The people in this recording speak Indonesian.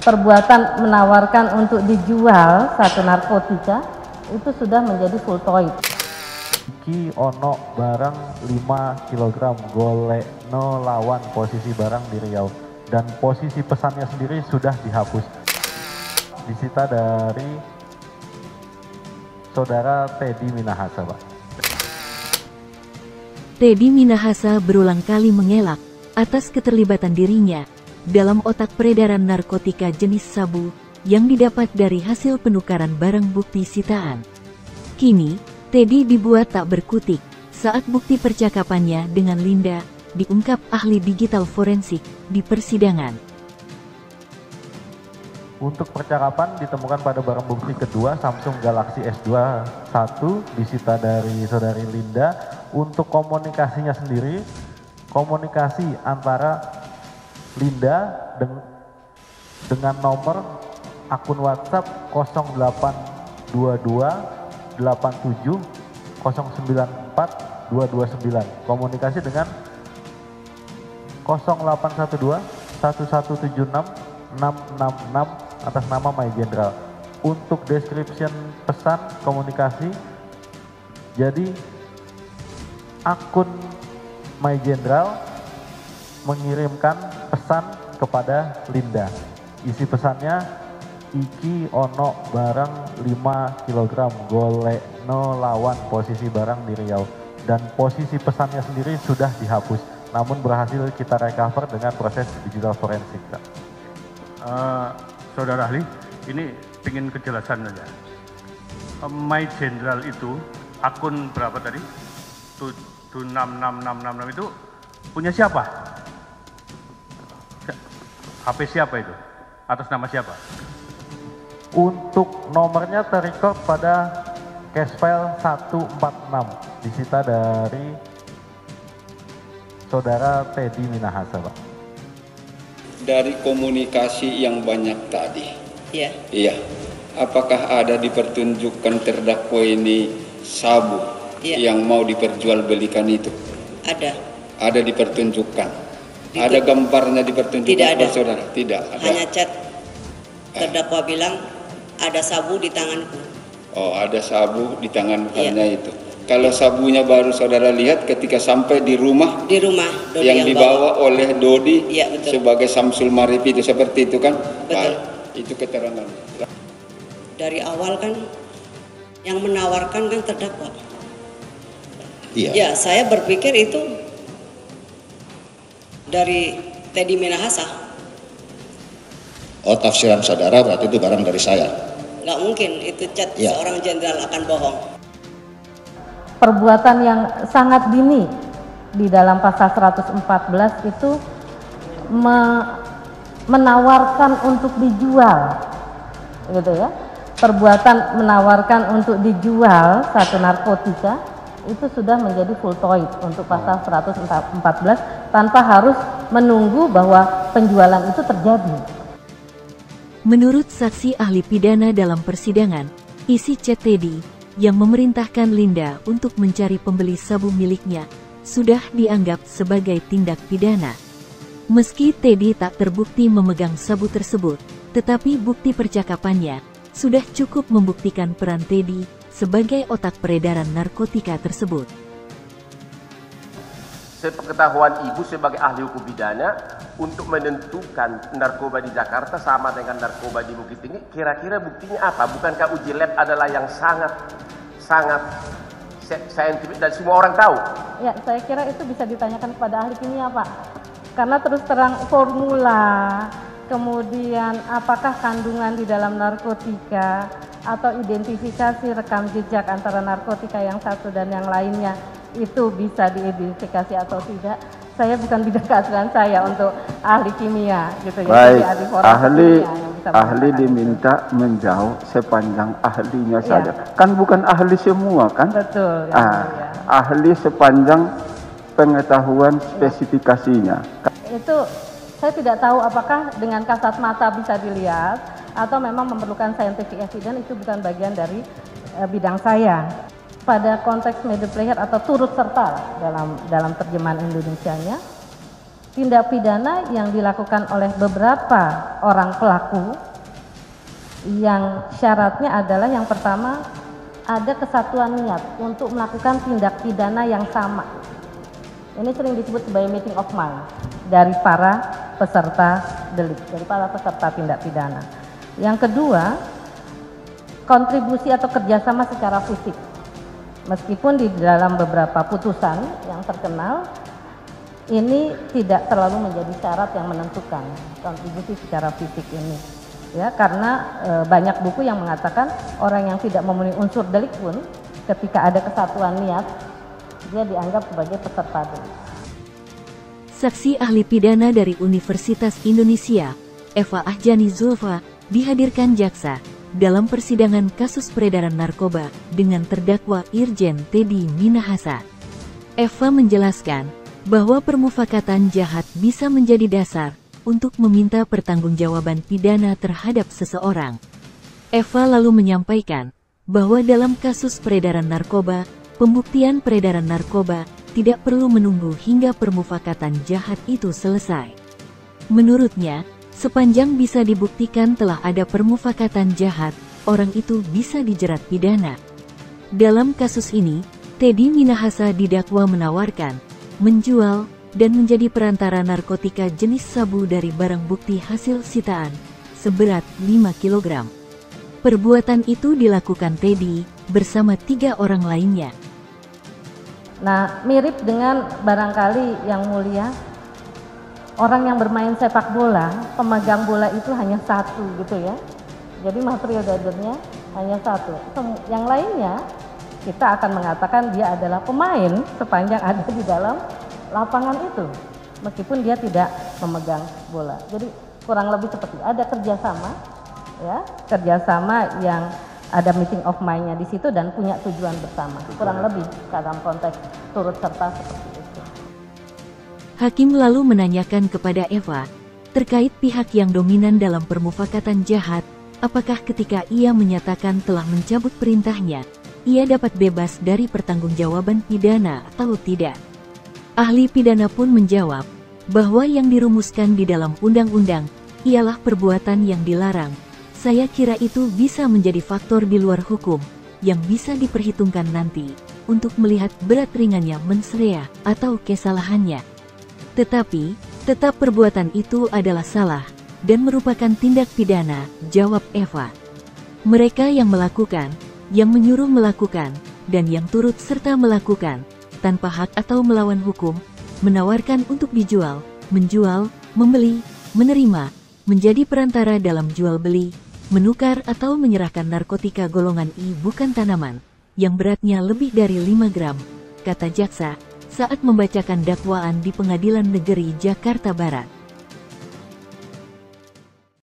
perbuatan menawarkan untuk dijual satu narkotika itu sudah menjadi full toy. Iki ono barang 5 kg golek no lawan posisi barang di Riau dan posisi pesannya sendiri sudah dihapus. Disita dari saudara Teddy Minahasa, Pak. Teddy Minahasa berulang kali mengelak atas keterlibatan dirinya dalam otak peredaran narkotika jenis sabu yang didapat dari hasil penukaran barang bukti sitaan. Kini, Teddy dibuat tak berkutik saat bukti percakapannya dengan Linda diungkap ahli digital forensik di persidangan. Untuk percakapan ditemukan pada barang bukti kedua Samsung Galaxy S2 1 disita dari saudari Linda. Untuk komunikasinya sendiri, komunikasi antara Linda dengan nomor akun WhatsApp 0822 87 094 229. Komunikasi dengan 0812 1176 666 atas nama My General. Untuk description pesan komunikasi, jadi akun My General mengirimkan pesan kepada Linda. Isi pesannya, iki ono barang 5 kg golek no lawan posisi barang di Riau dan posisi pesannya sendiri sudah dihapus, namun berhasil kita recover dengan proses digital forensik. Saudara ahli, ini ingin kejelasan saja. My General itu akun berapa tadi? 76666 itu punya siapa? HP siapa itu? Atas nama siapa? Untuk nomornya terrecord pada case file 146 disita dari saudara Teddy Minahasa, Pak. Dari komunikasi yang banyak tadi, iya, apakah ada dipertunjukkan terdakwa ini sabu yang mau diperjualbelikan itu? Ada dipertunjukkan. Ada gambarnya dipertunjukkan? Tidak ada, saudara. Tidak ada. Hanya chat terdakwa bilang ada sabu di tanganku. Oh, ada sabu di tangan hanya itu. Kalau sabunya baru saudara lihat ketika sampai di rumah Dodi yang dibawa oleh Dodi sebagai Samsul Marif itu, seperti itu kan? Betul. Itu keterangan. Dari awal kan yang menawarkan kan terdakwa. Iya. Ya, saya berpikir itu dari Teddy Minahasa. Oh, tafsiran saudara berarti itu barang dari saya. Nggak mungkin itu chat seorang jenderal akan bohong. Perbuatan yang sangat dini di dalam pasal 114 itu menawarkan untuk dijual, gitu ya. Perbuatan menawarkan untuk dijual satu narkotika itu sudah menjadi full toy untuk pasal 114 tanpa harus menunggu bahwa penjualan itu terjadi. Menurut saksi ahli pidana dalam persidangan, isi chat Teddy yang memerintahkan Linda untuk mencari pembeli sabu miliknya sudah dianggap sebagai tindak pidana. Meski Teddy tak terbukti memegang sabu tersebut, tetapi bukti percakapannya sudah cukup membuktikan peran Teddy sebagai otak peredaran narkotika tersebut. Sepengetahuan Ibu sebagai ahli hukum pidana, untuk menentukan narkoba di Jakarta sama dengan narkoba di Bukit Tinggi, kira-kira buktinya apa? Bukankah uji lab adalah yang sangat saintifik dan semua orang tahu? Ya, saya kira itu bisa ditanyakan kepada ahli kimia, Pak. Karena terus terang formula, kemudian apakah kandungan di dalam narkotika, atau identifikasi rekam jejak antara narkotika yang satu dan yang lainnya, itu bisa diidentifikasi atau tidak. Saya bukan bidang keahlian saya untuk ahli kimia gitu ya. Baik, ahli ahli diminta menjawab sepanjang ahlinya saja. Kan bukan ahli semua kan? Betul. Ahli sepanjang pengetahuan spesifikasinya. Itu saya tidak tahu apakah dengan kasat mata bisa dilihat atau memang memerlukan scientific evidence, itu bukan bagian dari bidang saya. Pada konteks media player atau turut serta dalam terjemahan Indonesianya, tindak pidana yang dilakukan oleh beberapa orang pelaku yang syaratnya adalah yang pertama ada kesatuan niat untuk melakukan tindak pidana yang sama. Ini sering disebut sebagai meeting of mind dari para peserta delik, dari para peserta tindak pidana. Yang kedua, kontribusi atau kerjasama secara fisik. Meskipun di dalam beberapa putusan yang terkenal, ini tidak terlalu menjadi syarat yang menentukan kontribusi secara fisik ini. Ya, karena banyak buku yang mengatakan orang yang tidak memenuhi unsur delik pun ketika ada kesatuan niat, dia dianggap sebagai peserta delik. Saksi ahli pidana dari Universitas Indonesia, Eva Ahjani Zulfa, dihadirkan jaksa dalam persidangan kasus peredaran narkoba dengan terdakwa Irjen Teddy Minahasa. Eva menjelaskan bahwa permufakatan jahat bisa menjadi dasar untuk meminta pertanggungjawaban pidana terhadap seseorang. Eva lalu menyampaikan bahwa dalam kasus peredaran narkoba, pembuktian peredaran narkoba tidak perlu menunggu hingga permufakatan jahat itu selesai. Menurutnya, sepanjang bisa dibuktikan telah ada permufakatan jahat, orang itu bisa dijerat pidana. Dalam kasus ini, Teddy Minahasa didakwa menawarkan, menjual, dan menjadi perantara narkotika jenis sabu dari barang bukti hasil sitaan seberat 5 kg. Perbuatan itu dilakukan Teddy bersama 3 orang lainnya. Nah, mirip dengan barangkali yang mulia, orang yang bermain sepak bola, pemegang bola itu hanya satu gitu ya. Jadi material dadernya hanya satu. Yang lainnya kita akan mengatakan dia adalah pemain sepanjang ada di dalam lapangan itu, meskipun dia tidak memegang bola. Jadi kurang lebih seperti ada kerjasama, ya, kerjasama yang ada meeting of mind-nya di situ dan punya tujuan bersama. Kurang lebih dalam konteks turut serta seperti itu. Hakim lalu menanyakan kepada Eva terkait pihak yang dominan dalam permufakatan jahat, apakah ketika ia menyatakan telah mencabut perintahnya, ia dapat bebas dari pertanggungjawaban pidana atau tidak. Ahli pidana pun menjawab bahwa yang dirumuskan di dalam undang-undang ialah perbuatan yang dilarang. Saya kira itu bisa menjadi faktor di luar hukum yang bisa diperhitungkan nanti untuk melihat berat ringannya mens rea atau kesalahannya. Tetapi, tetap perbuatan itu adalah salah dan merupakan tindak pidana, jawab Eva. Mereka yang melakukan, yang menyuruh melakukan, dan yang turut serta melakukan tanpa hak atau melawan hukum, menawarkan untuk dijual, menjual, membeli, menerima, menjadi perantara dalam jual beli, menukar atau menyerahkan narkotika golongan I bukan tanaman, yang beratnya lebih dari 5 gram, kata jaksa, saat membacakan dakwaan di Pengadilan Negeri Jakarta Barat.